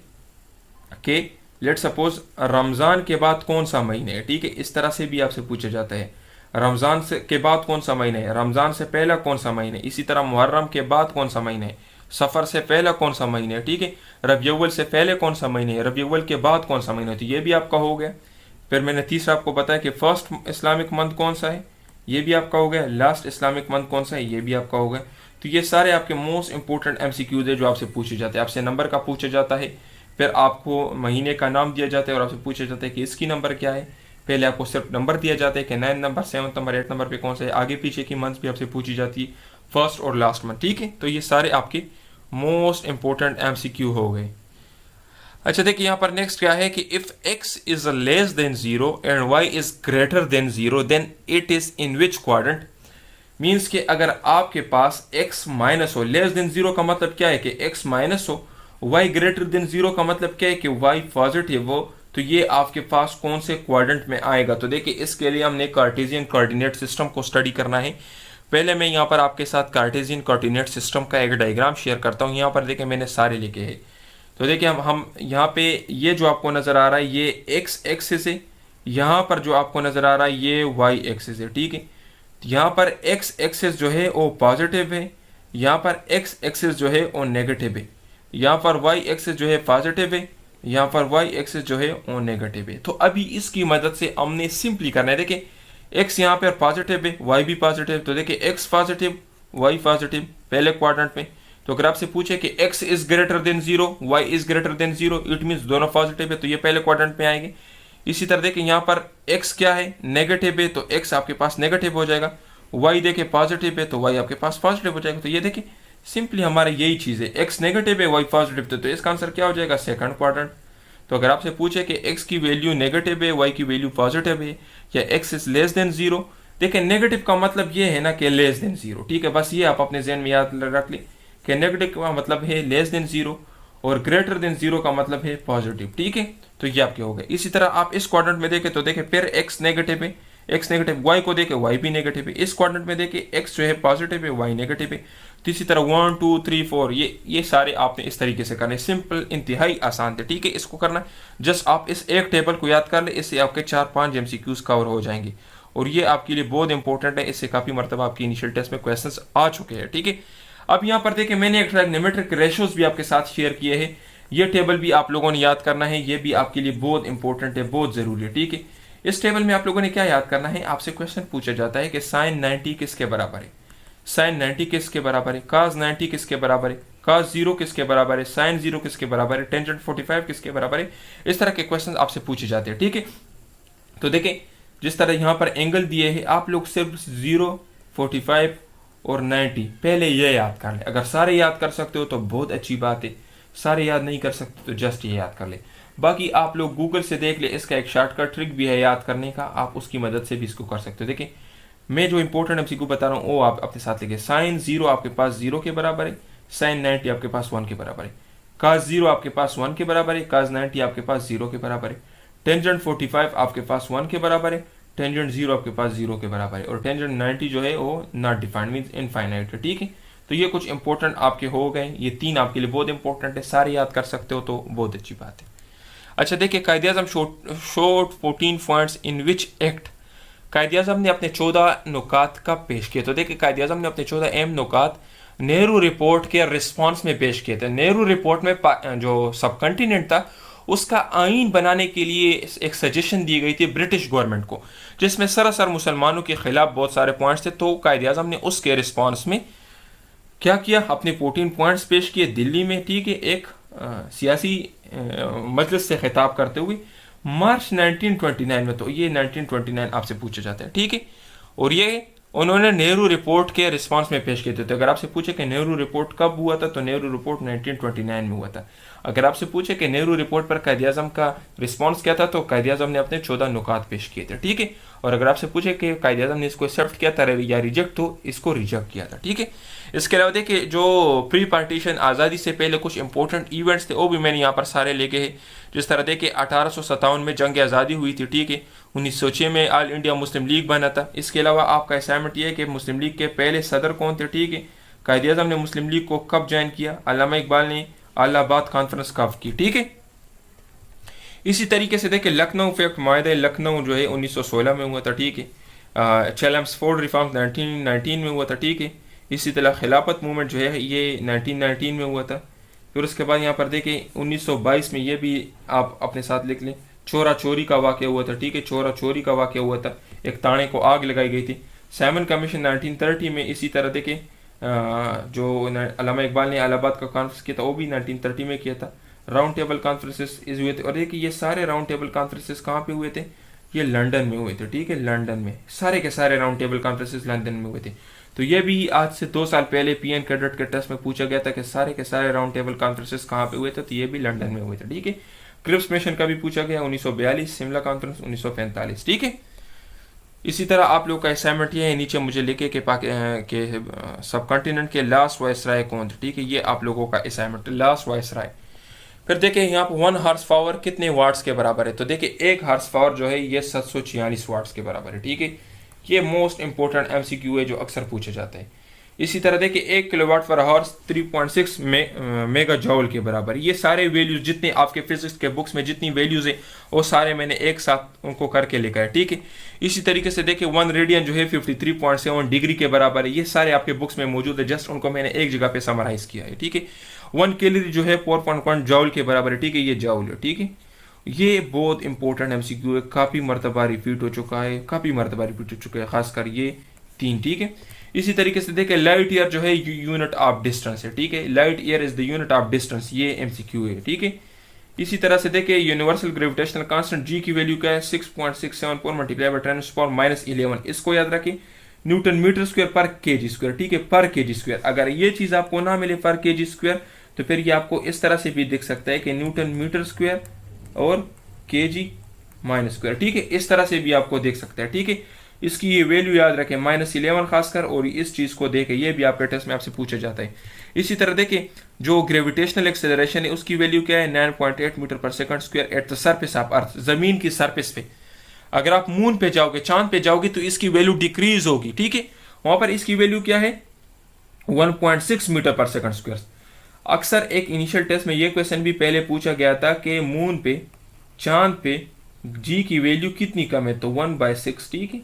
[SPEAKER 1] कि लेट सपोज रमज़ान के बाद कौन सा महीना है, ठीक है। इस तरह से भी आपसे पूछा जाता है रमज़ान से के बाद कौन सा महीना है, रमज़ान से पहला कौन सा महीना है। इसी तरह मुहर्रम के बाद कौन सा महीना है, सफ़र से पहला कौन सा महीना है, ठीक है। रबी अव्वल से पहले कौन सा महीना है, रबी अव्वल के बाद कौन सा महीना है। तो ये भी आपका हो गया। फिर मैंने तीसरा आपको बताया कि फर्स्ट इस्लामिक मंथ कौन सा है, ये भी आपका हो गया। लास्ट इस्लामिक मंथ कौन सा है, ये भी आपका हो गया। तो ये सारे आपके मोस्ट इंपॉर्टेंट MCQs है जो आपसे पूछे जाते हैं। आपसे नंबर का पूछा जाता है, फिर आपको महीने का नाम दिया जाता है और आपसे पूछा जाता है कि इसकी नंबर क्या है। पहले आपको सिर्फ नंबर दिया जाता है कि 9 नंबर, 7 नंबर, 8 नंबर पे कौन सा है। आगे पीछे की मंथ्स भी आपसे पूछी जाती है, फर्स्ट और लास्ट मंथ, ठीक है। तो ये सारे आपके मोस्ट इंपॉर्टेंट MCQ हो गए। अच्छा देखिए यहाँ पर नेक्स्ट क्या है कि if x is less than 0 and y is greater than 0 then it is in which quadrant. Means कि अगर आपके पास x माइनस हो, लेस देन 0 का मतलब क्या है कि x माइनस हो, y ग्रेटर देन 0 का मतलब क्या है कि y पॉजिटिव हो, तो ये आपके पास कौन से क्वाड्रेंट में आएगा। तो देखिए इसके लिए हमने कार्टेशियन कोऑर्डिनेट सिस्टम को स्टडी करना है। पहले मैं यहाँ पर आपके साथ कार्टेशियन कोऑर्डिनेट सिस्टम का एक डायग्राम शेयर करता हूँ। यहाँ पर देखिए मैंने सारे लिखे हैं। तो देखिए हम यहाँ पे ये जो आपको नज़र आ रहा है ये x एक्सिस है, यहाँ पर जो आपको नज़र आ रहा है ये y एक्सिस है, ठीक है। यहाँ पर x एक्सिस जो है वो पॉजिटिव है, यहाँ पर x एक्सिस जो है वो नेगेटिव है, यहाँ पर y एक्सिस जो है पॉजिटिव है, यहाँ पर y एक्सिस जो है वो नेगेटिव है। तो अभी इसकी मदद से हमने सिंपली करना है। देखिए x यहाँ पर पॉजिटिव है, y भी पॉजिटिव। तो देखिए x पॉजिटिव, y पॉजिटिव पहले क्वाड्रेंट में। तो अगर आपसे पूछे कि x is greater than 0, y is greater than 0, it means दोनों पॉजिटिव है, तो ये पहले क्वाड्रेंट में आएंगे। इसी तरह देखिए यहाँ पर x क्या है, नेगेटिव है, तो x आपके पास नेगेटिव हो जाएगा। y देखिए पॉजिटिव है, तो y आपके पास पॉजिटिव हो जाएगा। तो ये देखिए सिंपली हमारे यही चीज़ है, x नेगेटिव है, y पॉजिटिव, तो इसका आंसर क्या हो जाएगा, सेकंड क्वाड्रेंट। तो अगर आपसे पूछे कि x की वैल्यू नेगेटिव है, y की वैल्यू पॉजिटिव है, या x इज लेस देन 0, देखिए नेगेटिव का मतलब ये है ना कि लेस देन 0, ठीक है। बस ये आप अपने जहन में याद रख लें कि नेगेटिव का मतलब है लेस देन 0 और ग्रेटर देन 0 का मतलब है पॉजिटिव, ठीक है। तो ये आपके हो गए। इसी तरह आप इस क्वाड्रेंट में देखें तो देखें फिर x नेगेटिव है, x नेगेटिव, y को देखें y भी नेगेटिव है। इस क्वाड्रेंट में देखें x जो है पॉजिटिव है, y नेगेटिव है। तो इसी तरह 1 2 3 4 ये सारे आपने इस तरीके से करने, सिंपल, इंतहाई आसान थे, ठीक है। इसको करना जस्ट आप इस एक टेबल को याद कर ले, इससे आपके 4-5 MCQs कवर हो जाएंगे और ये आपके लिए बहुत इंपॉर्टेंट है। इससे काफ़ी मरतबा आपकी इनिशियल टेस्ट में क्वेश्चंस आ चुके हैं, ठीक है। अब यहाँ पर देखिए मैंने एक ट्राइग्नोमेट्रिक रेशियोज भी आपके साथ शेयर किए हैं। ये टेबल भी आप लोगों ने याद करना है, ये भी आपके लिए बहुत इंपॉर्टेंट है, बहुत ज़रूरी है, ठीक है। इस टेबल में आप लोगों ने क्या याद करना है, आपसे क्वेश्चन पूछा जाता है कि साइन 90 किसके बराबर है, साइन 90 किसके बराबर है, काज 90 किसके बराबर है, काज 0 किसके बराबर है, साइन 0 किसके बराबर है, टेंजेंट 45 किसके बराबर है। इस तरह के क्वेश्चन आपसे पूछे जाते हैं, ठीक है। तो देखें जिस तरह यहाँ पर एंगल दिए हैं, आप लोग सिर्फ 0, 45 और 90 पहले ये याद कर ले। अगर सारे याद कर सकते हो तो बहुत अच्छी बात है, सारे याद नहीं कर सकते तो जस्ट ये याद कर ले। बाकी आप लोग गूगल से देख ले, इसका एक शॉर्टकट ट्रिक भी है याद करने का, आप उसकी मदद से भी इसको कर सकते हो। देखिए मैं जो इंपॉर्टेंट एमसीक्यू बता रहा हूँ वो आप अपने साथ लिखे। साइन 0 आपके पास 0 के बराबर है, साइन 90 आपके पास 1 के बराबर है, काज 0 आपके पास 1 के बराबर है, काज 90 आपके पास 0 के बराबर है, टेंजेंट 45 आपके पास 1 के बराबर है, टेंजेंट 0 आपके पास 0 के बराबर है, और टेंजेंट 90 जो है वो नॉट डिफाइंड मींस इनफाइनाइट है, ठीक है। तो ये कुछ इंपॉर्टेंट आपके हो गए, ये 3 आपके लिए बहुत इंपॉर्टेंट है, सारे याद कर सकते हो तो बहुत अच्छी बात है। अच्छा देखिए कायदे-ए-आज़म शोर्ट 14 points in which act, Quaid-e-Azam ने अपने 14 नुकात का पेश किए। तो देखिए कायदे-ए-आज़म ने अपने 14 अहम नुकात नेहरू रिपोर्ट के रिस्पॉन्स में पेश किए थे। नेहरू रिपोर्ट में जो सब कॉन्टिनेंट था उसका आइन बनाने के लिए एक सजेशन दी गई थी ब्रिटिश गवर्नमेंट को, जिसमें सरासर मुसलमानों के खिलाफ बहुत सारे पॉइंट्स थे। तो कायदे-ए-आज़म ने उसके रिस्पॉन्स में क्या किया, अपने 14 पॉइंट्स पेश किए दिल्ली में, ठीक है, एक सियासी मजलिस से खिताब करते हुए मार्च 1929 में। तो ये 1929 आपसे पूछा जाता है, ठीक है। और ये उन्होंने नेहरू रिपोर्ट के रिस्पांस में पेश किए थे। तो अगर आपसे पूछे कि नेहरू रिपोर्ट कब हुआ था, तो नेहरू रिपोर्ट 1929 में हुआ था। अगर आपसे पूछे कि नेहरू रिपोर्ट पर कायदे-ए-आज़म का रिस्पांस क्या था, तो कायदे-ए-आज़म ने अपने 14 नुकात पेश किए थे, ठीक है। और अगर आपसे पूछे कि कायदे-ए-आज़म ने इसको एक्सेप्ट किया था या रिजेक्ट, तो इसको रिजेक्ट किया था, ठीक है। इसके अलावा देखिए जो प्री पार्टीशन आज़ादी से पहले कुछ इंपॉर्टेंट इवेंट्स थे वो भी मैंने यहाँ पर सारे लेके हैं। जिस तरह देखिए 1857 में जंग आज़ादी हुई थी, ठीक है। 1906 में ऑल इंडिया मुस्लिम लीग बना था। इसके अलावा आपका असाइनमेंट ये है कि मुस्लिम लीग के पहले सदर कौन थे, ठीक है। कायदे-ए-आज़म ने मुस्लिम लीग को कब ज्वाइन किया, अल्लामा इकबाल ने अलाहाबाद कॉन्फ्रेंस कब की, ठीक है। इसी तरीके से देखिए लखनऊ फैक्ट माहिदा लखनऊ जो है 1916 में हुआ था, ठीक है। चेल्मस्फोर्ड रिफॉर्म्स 1919 में हुआ था, ठीक है। इसी तरह खिलाफत मूवमेंट जो है ये 1919 में हुआ था। फिर उसके बाद यहाँ पर देखिए 1922 में, ये भी आप अपने साथ लिख लें, चोरा चोरी का वाक़या हुआ था, ठीक है। चोरा चोरी का वाक़या हुआ था, एक ताने को आग लगाई गई थी। सैमन कमीशन 1930 में। इसी तरह देखिए जो अल्लामा इकबाल ने इलाहाबाद का कॉन्फ्रेंस किया था वो भी 1930 में किया था। राउंड टेबल कॉन्फ्रेंसेस इस हुए थे। और देखिए ये सारे राउंड टेबल कॉन्फ्रेंसेस कहाँ पे हुए थे, ये लंदन में हुए थे, ठीक है। लंदन में सारे के सारे राउंड टेबल कॉन्फ्रेंसेस लंदन में हुए थे। तो ये भी आज से 2 साल पहले पीएन कैडेट के टेस्ट में पूछा गया था कि सारे के सारे राउंड टेबल कॉन्फ्रेंसेस कहाँ पे हुए थे, तो ये भी लंदन में हुए थे, ठीक है। क्रिप्स मिशन का भी पूछा गया 1942, शिमला कॉन्फ्रेंस 1945, ठीक है। इसी तरह आप लोग का असाइनमेंट ये है, नीचे मुझे लिखे कि सब कॉन्टिनेंट के लास्ट वायसराय कौन थे, ठीक है। ये आप लोगों का असाइनमेंट, लास्ट वायसराय। फिर देखिए यहाँ पर 1 हॉर्स पावर कितने वाट्स के बराबर है, तो देखिए 1 हॉर्स पावर जो है ये 746 वाट्स के बराबर है, ठीक है। ये मोस्ट इंपॉर्टेंट एमसीक्यू है जो अक्सर पूछा जाता है। इसी तरह देखिए 1 किलोवाट पर हॉर्स 3.6 मेगा जॉल के बराबर। ये सारे वैल्यूज जितने आपके फिजिक्स के बुक्स में जितनी वैल्यूज है वो सारे मैंने एक साथ उनको करके लिखा है, ठीक है। इसी तरीके से देखिए 1 रेडियन जो है 53.7 डिग्री के बराबर है। ये सारे आपके बुक्स में मौजूद है, जस्ट उनको मैंने एक जगह पे समराइज किया है, ठीक है। 1 कैलोरी जो है 4.1 जॉल के बराबर है, ठीक है। ये जॉल है, ठीक है। ये बहुत इंपॉर्टेंट एमसीक्यू है, काफ़ी मरतबा रिपीट हो चुका है, काफ़ी मरतबा रिपीट हो चुका है, खासकर ये 3, ठीक है। इसी तरीके से देखिए लाइट ईयर जो है यूनिट ऑफ डिस्टेंस है, ठीक है। Light year is the unit of distance, ये एमसीक्यू है, ठीक है। इसी तरह से देखिए यूनिवर्सल ग्रेविटेशनल कांस्टेंट जी की वैल्यू क्या है 6.674 मल्टीप्लाई बाय 10⁻11। इसको याद रखें, न्यूटन मीटर स्क्वायर पर केजी स्क्वायर, ठीक है, पर केजी स्क्वायर। अगर ये चीज़ आपको ना मिले पर केजी स्क्वायर, तो फिर ये आपको इस तरह से भी दिख सकता है कि न्यूटन मीटर स्क्वायर और केजी माइनस स्क्वायर, ठीक है। इस तरह से भी आपको देख सकता है, ठीक है। इसकी ये वैल्यू याद रखें -11 खासकर, और इस चीज़ को देखें, ये भी आपके टेस्ट में आपसे पूछा जाता है। इसी तरह देखिए जो ग्रेविटेशनल एक्सेलरेशन है उसकी वैल्यू क्या है 9.8 मीटर पर second square at the surface of earth, ज़मीन की सरफेस पे। अगर आप मून पे जाओगे, चांद पे जाओगे, तो इसकी वैल्यू डिक्रीज होगी, ठीक है। वहां पर इसकी वैल्यू क्या है 1.6 मीटर पर सेकंड स्क्वायर। अक्सर एक इनिशियल टेस्ट में ये क्वेश्चन भी पहले पूछा गया था कि मून पे, चांद पे जी की वैल्यू कितनी कम है, तो 1/6, ठीक है।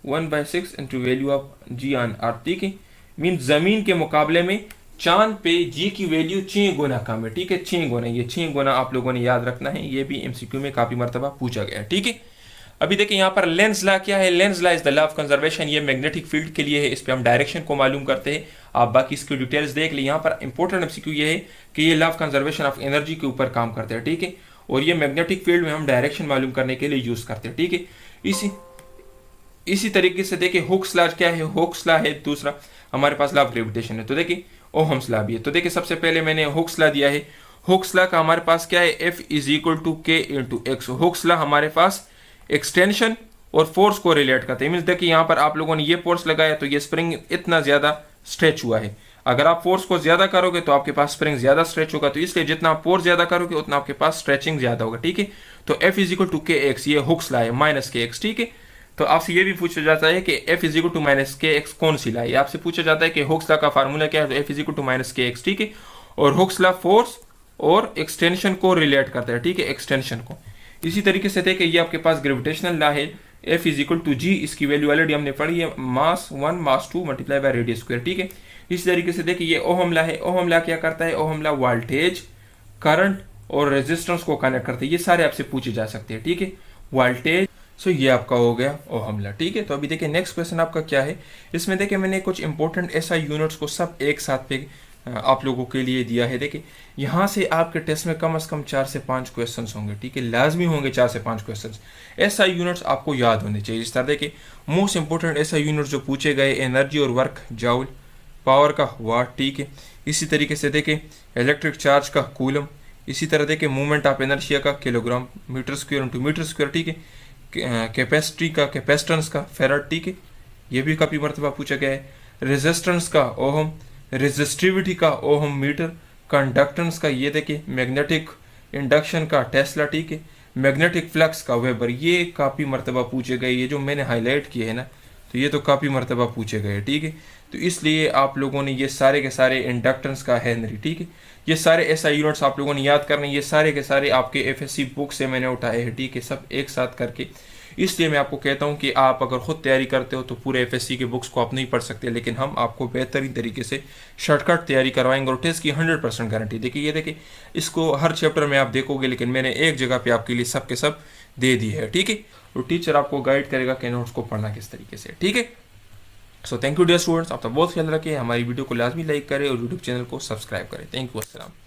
[SPEAKER 1] 1/6 into value of G on earth, ठीक है। मीन जमीन के मुकाबले में चांद पे जी की वैल्यू 6 गुना कम है, ठीक है, 6 गुना, ये 6 गुना आप लोगों ने याद रखना है, ये भी एमसीक्यू में काफी मरतबा पूछा गया है, ठीक है। अभी देखिए यहाँ पर लेंस लॉ क्या है, Lenz law is the law of conservation, ये मैग्नेटिक फील्ड के लिए है, इस पे हम डायरेक्शन को मालूम करते हैं, आप बाकी इसकी डिटेल्स देख ली। यहाँ पर इंपॉर्टेंट एमसीक्यू ये है कि ये law of conservation of energy के ऊपर काम करते हैं, ठीक है, और ये मैग्नेटिक फील्ड में हम डायरेक्शन मालूम करने के लिए यूज करते हैं, ठीक है। इसी तरीके से देखिए हुक्स लॉ क्या है, हुक्स लॉ है दूसरा, हमारे पास लॉ ऑफ ग्रेविटेशन है, तो देखिए ओहम्स लॉ भी है। तो देखिए सबसे पहले मैंने हुक्स लॉ दिया है, हुक्स लॉ का हमारे पास क्या है, एफ इज इक्वल टू के इंटू एक्स। हुक्स लॉ हमारे पास एक्सटेंशन और फोर्स को रिलेट करते हैं। मीन्स देखिए यहाँ पर आप लोगों ने ये फोर्स लगाया तो ये स्प्रिंग इतना ज्यादा स्ट्रेच हुआ है, अगर आप फोर्स को ज्यादा करोगे तो आपके पास स्प्रिंग ज्यादा स्ट्रेच होगा, तो इसलिए जितना आप फोर्स ज्यादा करोगे उतना आपके पास स्ट्रेचिंग ज्यादा होगा, ठीक है। तो एफ इज इक्वल टू के एक्स, ये हुक्स लॉ है, माइनस के एक्स, ठीक है। तो आपसे ये भी पूछा जाता है कि F is equal to minus K X कौन सी लॉ है, आपसे पूछा जाता है कि हुक्स लॉ का फार्मूला क्या है, तो F is equal to minus K X, ठीक है। और हुक्स लॉ फोर्स और एक्सटेंशन को रिलेट करता है, ठीक है, एक्सटेंशन को। इसी तरीके से देखिए ये आपके पास ग्रेविटेशनल लॉ है, एफ इज इक्वल टू जी, इसकी वैल्यू ऑलरेडी हमने पढ़ी है, मास 1 मास 2 मल्टीप्लाई बाय रेडियस स्क्वायर, ठीक है। इसी तरीके से देखिए ये ओहम लॉ है, ओहम लॉ क्या करता है, ओहम लॉ वोल्टेज, करंट और रेजिस्टेंस को कनेक्ट करते हैं, ये सारे आपसे पूछे जा सकते हैं, ठीक है, वोल्टेज। सो ये आपका हो गया ओहम लॉ, ठीक है। तो अभी देखिए नेक्स्ट क्वेश्चन आपका क्या है, इसमें देखिए मैंने कुछ इंपॉर्टेंट एसआई यूनिट्स को सब एक साथ पे आप लोगों के लिए दिया है। देखिए यहाँ से आपके टेस्ट में कम से कम 4 से 5 क्वेश्चंस होंगे, ठीक है, लाजमी होंगे 4 से 5 क्वेश्चंस। एसआई यूनिट्स आपको याद होने चाहिए। इस तरह देखिए मोस्ट इंपॉर्टेंट एसआई यूनिट्स जो पूछे गए, एनर्जी और वर्क जूल, पावर का वाट, ठीक है। इसी तरीके से देखिए इलेक्ट्रिक चार्ज का कूलम, इसी तरह देखिए मूवमेंट ऑफ इनर्शिया का kilogram metre square into metre square, ठीक है। कैपेसिटी का, कैपेसिटेंस का फेराड, ठीक है, ये भी काफी मरतबा पूछा गया है। रेजिस्टेंस का ओहम, रेजिस्टिविटी का ओहम मीटर, कंडक्टेंस का ये देखिए मैग्नेटिक इंडक्शन का टेस्ला, ठीक है, मैग्नेटिक फ्लक्स का वेबर, ये काफी मरतबा पूछे गए। ये जो मैंने हाईलाइट किए हैं ना, तो ये तो काफी मरतबा पूछे गए, ठीक है। तो इसलिए आप लोगों ने ये सारे के सारे इंडक्टेंस का हेनरी, ठीक है, ये सारे ऐसा यूनिट्स आप लोगों ने याद करने, ये सारे के सारे आपके एफएससी बुक से मैंने उठाए हैं, ठीक है, सब एक साथ करके। इसलिए मैं आपको कहता हूँ कि आप अगर खुद तैयारी करते हो तो पूरे एफएससी के बुक्स को आप नहीं पढ़ सकते, लेकिन हम आपको बेहतरीन तरीके से शॉर्टकट तैयारी करवाएंगे और टेस्ट की 100% गारंटी। देखिए ये देखिए इसको हर चैप्टर में आप देखोगे, लेकिन मैंने एक जगह पे आपके लिए सब के सब दे दी है, ठीक है। और टीचर आपको गाइड करेगा कि नोट्स को पढ़ना किस तरीके से, ठीक है। So thank you dear students, आप तो बहुत ख्याल रखिए, हमारी वीडियो को लाजमी लाइक करें और यूट्यूब चैनल को सब्सक्राइब करें। थैंक यू, अस्सलाम।